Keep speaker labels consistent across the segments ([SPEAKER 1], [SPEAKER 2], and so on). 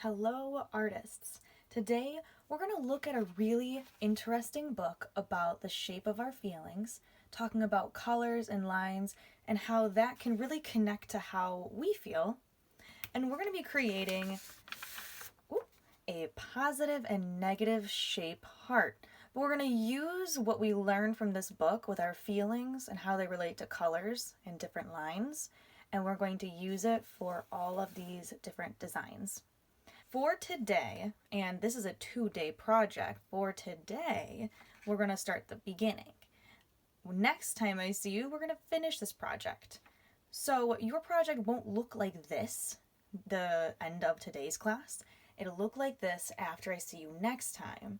[SPEAKER 1] Hello, artists. Today, we're going to look at a really interesting book about the shape of our feelings, talking about colors and lines and how that can really connect to how we feel. And we're going to be creating a positive and negative shape heart. But we're going to use what we learned from this book with our feelings and how they relate to colors and different lines. And we're going to use it for all of these different designs. For today, and this is a 2-day project, for today, we're going to start the beginning. Next time I see you, we're going to finish this project. So your project won't look like this, the end of today's class. It'll look like this after I see you next time.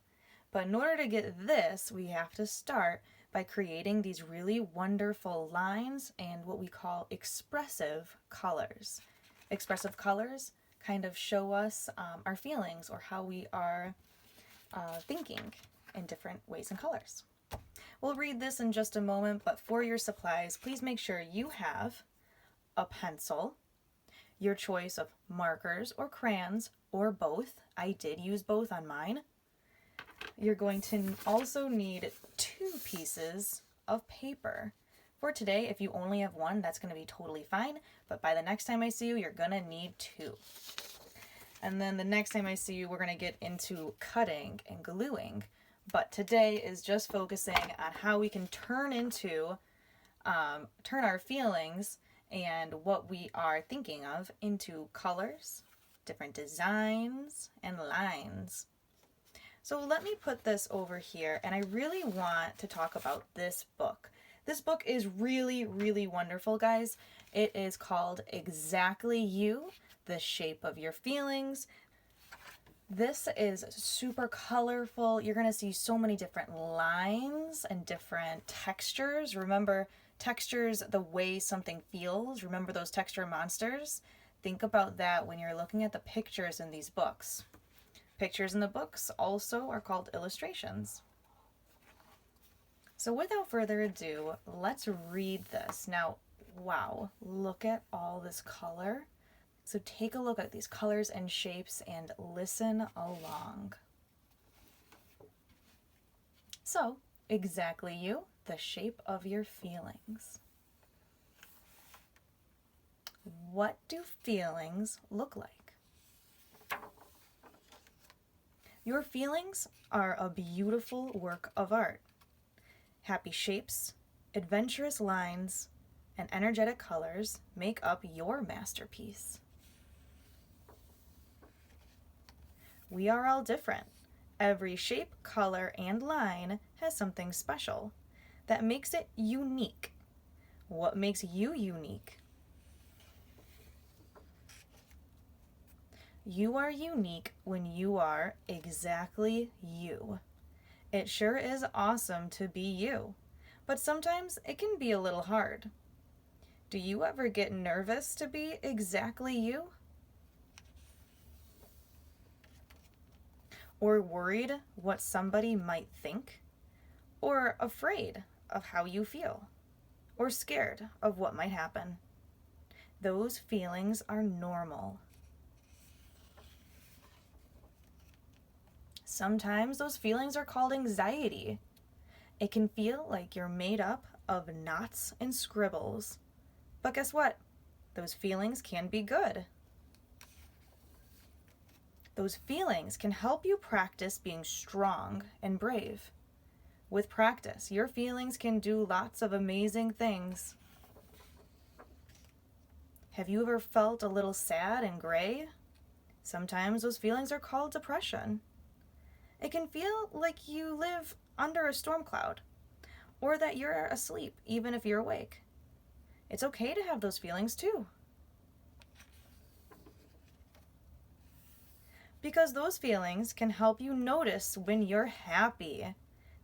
[SPEAKER 1] But in order to get this, we have to start by creating these really wonderful lines and what we call expressive colors. Expressive colors kind of show us our feelings or how we are thinking in different ways and colors. We'll read this in just a moment, but for your supplies, please make sure you have a pencil, your choice of markers or crayons or both. I did use both on mine. You're going to also need 2 pieces of paper. For today, if you only have one, that's going to be totally fine, but by the next time I see you, you're going to need 2. And then the next time I see you, we're going to get into cutting and gluing. But today is just focusing on how we can turn our feelings and what we are thinking of into colors, different designs, and lines. So let me put this over here, and I really want to talk about this book. This book is really, really wonderful, guys. It is called Exactly You, The Shape of Your Feelings. This is super colorful. You're going to see so many different lines and different textures. Remember, textures, the way something feels. Remember those texture monsters? Think about that when you're looking at the pictures in these books. Pictures in the books also are called illustrations. So without further ado, let's read this. Now, wow, look at all this color. So take a look at these colors and shapes and listen along. So, exactly you, the shape of your feelings. What do feelings look like? Your feelings are a beautiful work of art. Happy shapes, adventurous lines, and energetic colors make up your masterpiece. We are all different. Every shape, color, and line has something special that makes it unique. What makes you unique? You are unique when you are exactly you. It sure is awesome to be you, but sometimes it can be a little hard. Do you ever get nervous to be exactly you? Or worried what somebody might think? Or afraid of how you feel? Or scared of what might happen? Those feelings are normal. Sometimes those feelings are called anxiety. It can feel like you're made up of knots and scribbles. But guess what? Those feelings can be good. Those feelings can help you practice being strong and brave. With practice, your feelings can do lots of amazing things. Have you ever felt a little sad and gray? Sometimes those feelings are called depression. It can feel like you live under a storm cloud, or that you're asleep even if you're awake. It's okay to have those feelings too. Because those feelings can help you notice when you're happy.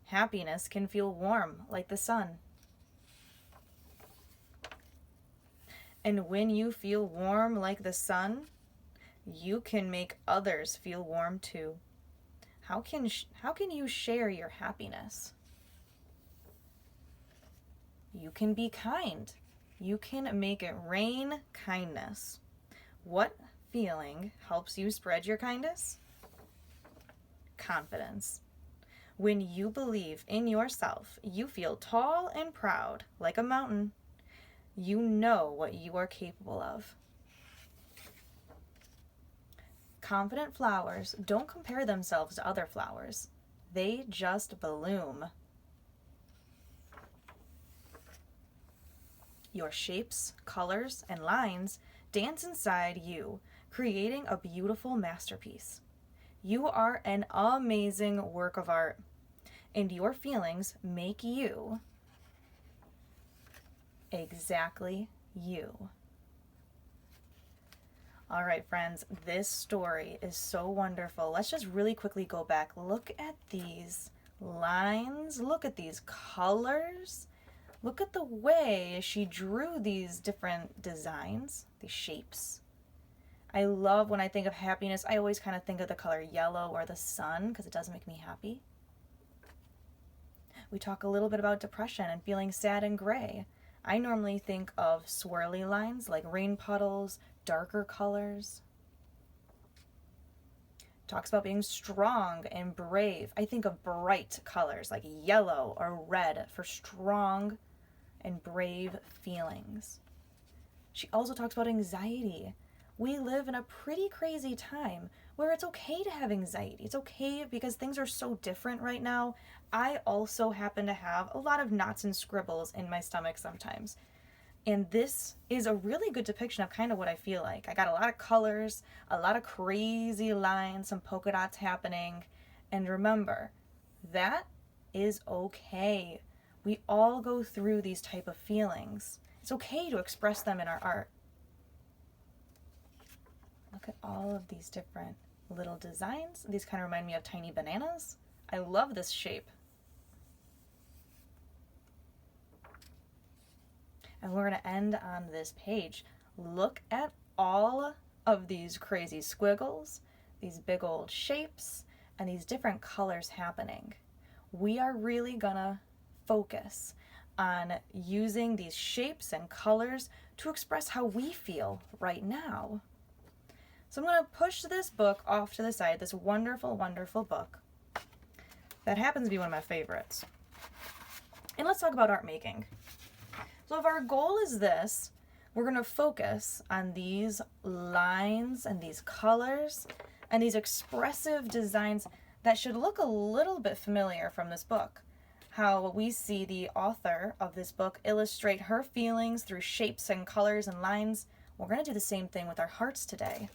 [SPEAKER 1] Happiness can feel warm like the sun. And when you feel warm like the sun, you can make others feel warm too. How can you share your happiness? You can be kind. You can make it rain kindness. What feeling helps you spread your kindness? Confidence. When you believe in yourself, you feel tall and proud, like a mountain. You know what you are capable of. Confident flowers don't compare themselves to other flowers. They just bloom. Your shapes, colors, and lines dance inside you, creating a beautiful masterpiece. You are an amazing work of art, and your feelings make you exactly you. All right, friends, this story is so wonderful. Let's just really quickly go back. Look at these lines. Look at these colors. Look at the way she drew these different designs, these shapes. I love when I think of happiness, I always kind of think of the color yellow or the sun because it does make me happy. We talk a little bit about depression and feeling sad and gray. I normally think of swirly lines like rain puddles, darker colors. Talks about being strong and brave. I think of bright colors like yellow or red for strong and brave feelings. She also talks about anxiety. We live in a pretty crazy time where it's okay to have anxiety. It's okay because things are so different right now. I also happen to have a lot of knots and scribbles in my stomach sometimes. And this is a really good depiction of kind of what I feel like. I got a lot of colors, a lot of crazy lines, some polka dots happening. And remember, that is okay. We all go through these type of feelings. It's okay to express them in our art. Look at all of these different little designs. These kind of remind me of tiny bananas. I love this shape. And we're going to end on this page. Look at all of these crazy squiggles, these big old shapes, and these different colors happening. We are really going to focus on using these shapes and colors to express how we feel right now. So I'm going to push this book off to the side, this wonderful, wonderful book that happens to be one of my favorites. And let's talk about art making. So if our goal is this, we're going to focus on these lines and these colors and these expressive designs that should look a little bit familiar from this book. How we see the author of this book illustrate her feelings through shapes and colors and lines. We're going to do the same thing with our hearts today.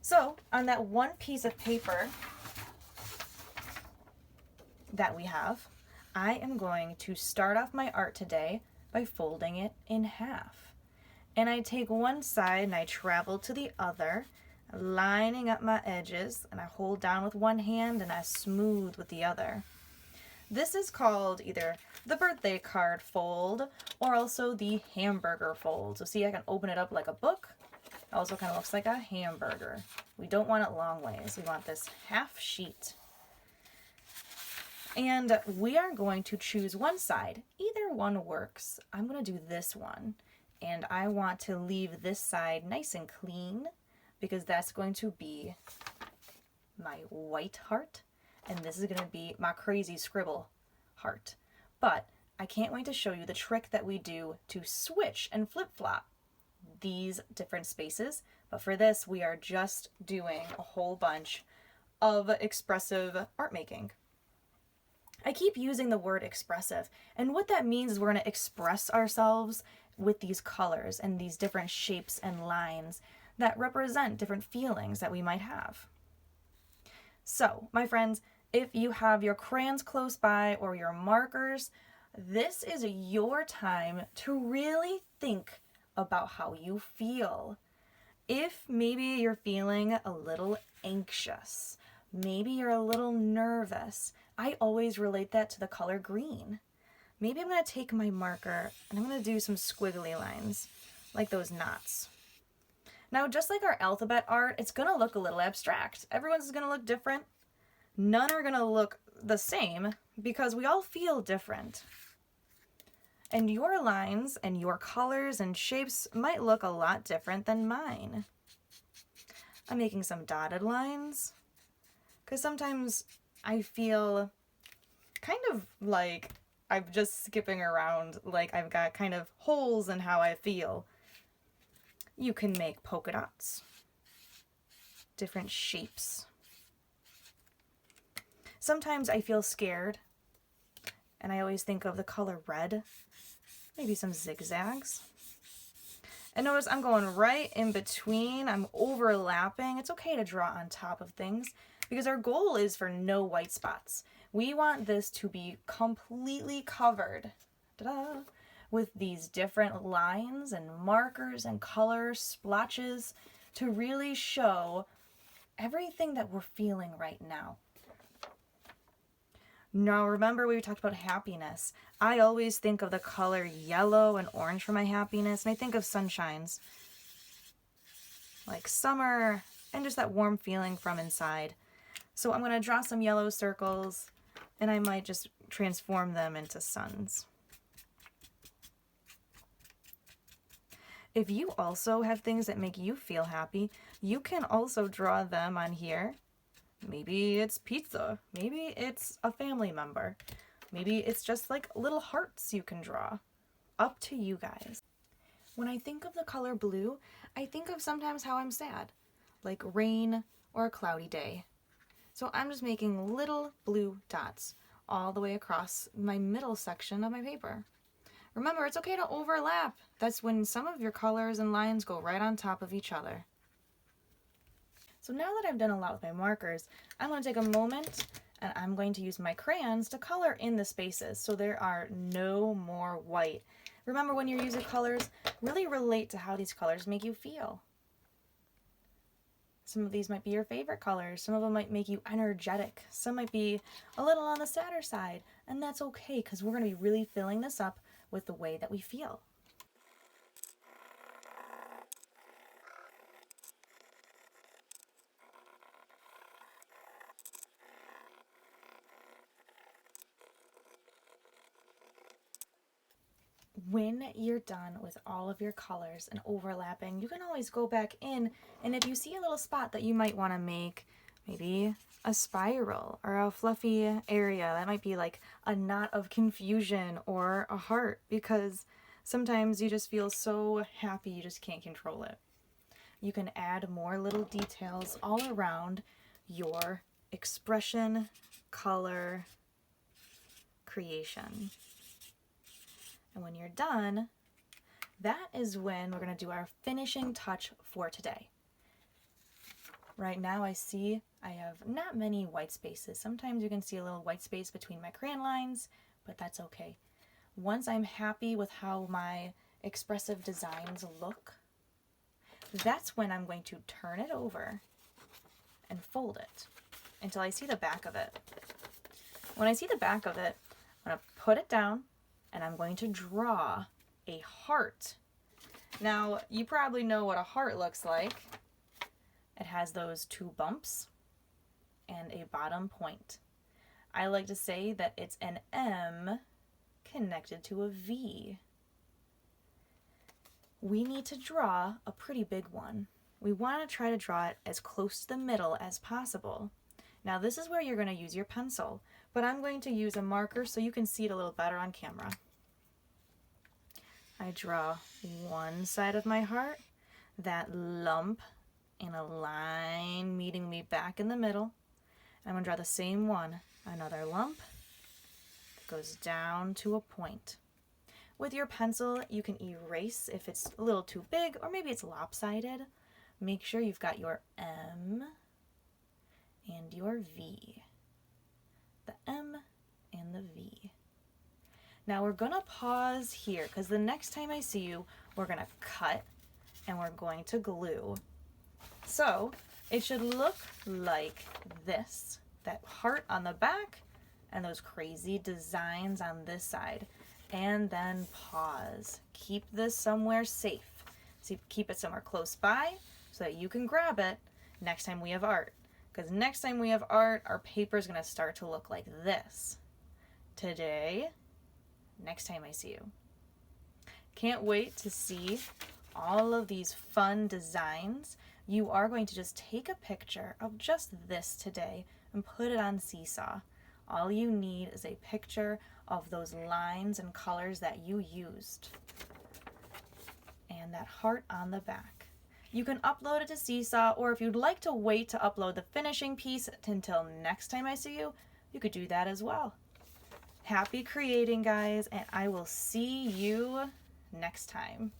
[SPEAKER 1] So on that one piece of paper that we have, I am going to start off my art today by folding it in half. And I take one side and I travel to the other, lining up my edges, and I hold down with one hand and I smooth with the other. This is called either the birthday card fold or also the hamburger fold. So see, I can open it up like a book. It also kind of looks like a hamburger. We don't want it long ways. We want this half sheet. And we are going to choose one side. Either one works. I'm going to do this one. And I want to leave this side nice and clean because that's going to be my white heart. And this is going to be my crazy scribble heart. But I can't wait to show you the trick that we do to switch and flip-flop these different spaces. But for this, we are just doing a whole bunch of expressive art making. I keep using the word expressive, and what that means is we're going to express ourselves with these colors and these different shapes and lines that represent different feelings that we might have. So, my friends, if you have your crayons close by or your markers, this is your time to really think about how you feel. If maybe you're feeling a little anxious, maybe you're a little nervous, I always relate that to the color green. Maybe I'm going to take my marker and I'm going to do some squiggly lines, like those knots. Now, just like our alphabet art, it's going to look a little abstract. Everyone's is going to look different. None are going to look the same because we all feel different. And your lines and your colors and shapes might look a lot different than mine. I'm making some dotted lines because sometimes I feel kind of like I'm just skipping around, like I've got kind of holes in how I feel. You can make polka dots, different shapes. Sometimes I feel scared, and I always think of the color red, maybe some zigzags. And notice I'm going right in between, I'm overlapping. It's okay to draw on top of things because our goal is for no white spots. We want this to be completely covered, ta-da, with these different lines and markers and colors, splotches, to really show everything that we're feeling right now. Now, remember we talked about happiness. I always think of the color yellow and orange for my happiness, and I think of sunshines, like summer, and just that warm feeling from inside. So I'm going to draw some yellow circles, and I might just transform them into suns. If you also have things that make you feel happy, you can also draw them on here. Maybe it's pizza. Maybe it's a family member. Maybe it's just like little hearts you can draw. Up to you guys. When I think of the color blue, I think of sometimes how I'm sad, like rain or a cloudy day. So I'm just making little blue dots all the way across my middle section of my paper. Remember, it's okay to overlap. That's when some of your colors and lines go right on top of each other. So now that I've done a lot with my markers, I'm going to take a moment and I'm going to use my crayons to color in the spaces so there are no more white. Remember, when you're using colors, really relate to how these colors make you feel. Some of these might be your favorite colors. Some of them might make you energetic. Some might be a little on the sadder side, and that's okay because we're going to be really filling this up with the way that we feel. When you're done with all of your colors and overlapping, you can always go back in, and if you see a little spot that you might want to make, maybe a spiral or a fluffy area, that might be like a knot of confusion or a heart, because sometimes you just feel so happy you just can't control it. You can add more little details all around your expression, color, creation. And when you're done, that is when we're going to do our finishing touch for today. Right now I see I have not many white spaces. Sometimes you can see a little white space between my crayon lines, but that's okay. Once I'm happy with how my expressive designs look, that's when I'm going to turn it over and fold it until I see the back of it. When I see the back of it, I'm going to put it down and I'm going to draw a heart. Now, you probably know what a heart looks like. It has those two bumps and a bottom point. I like to say that it's an M connected to a V. We need to draw a pretty big one. We want to try to draw it as close to the middle as possible. Now, this is where you're going to use your pencil, but I'm going to use a marker so you can see it a little better on camera. I draw one side of my heart, that lump and a line meeting me back in the middle. I'm going to draw the same one, another lump that goes down to a point. With your pencil, you can erase if it's a little too big or maybe it's lopsided. Make sure you've got your M and your V. The M and the V. Now we're going to pause here because the next time I see you, we're going to cut and we're going to glue. So it should look like this, that heart on the back and those crazy designs on this side. And then pause. Keep this somewhere safe. So keep it somewhere close by so that you can grab it next time we have art. Because next time we have art, our paper is going to start to look like this. Today, next time I see you. Can't wait to see all of these fun designs you are going to just take a picture of just this today and put it on Seesaw. All you need is a picture of those lines and colors that you used. And that heart on the back. You can upload it to Seesaw, or if you'd like to wait to upload the finishing piece until next time I see you, you could do that as well. Happy creating, guys, and I will see you next time.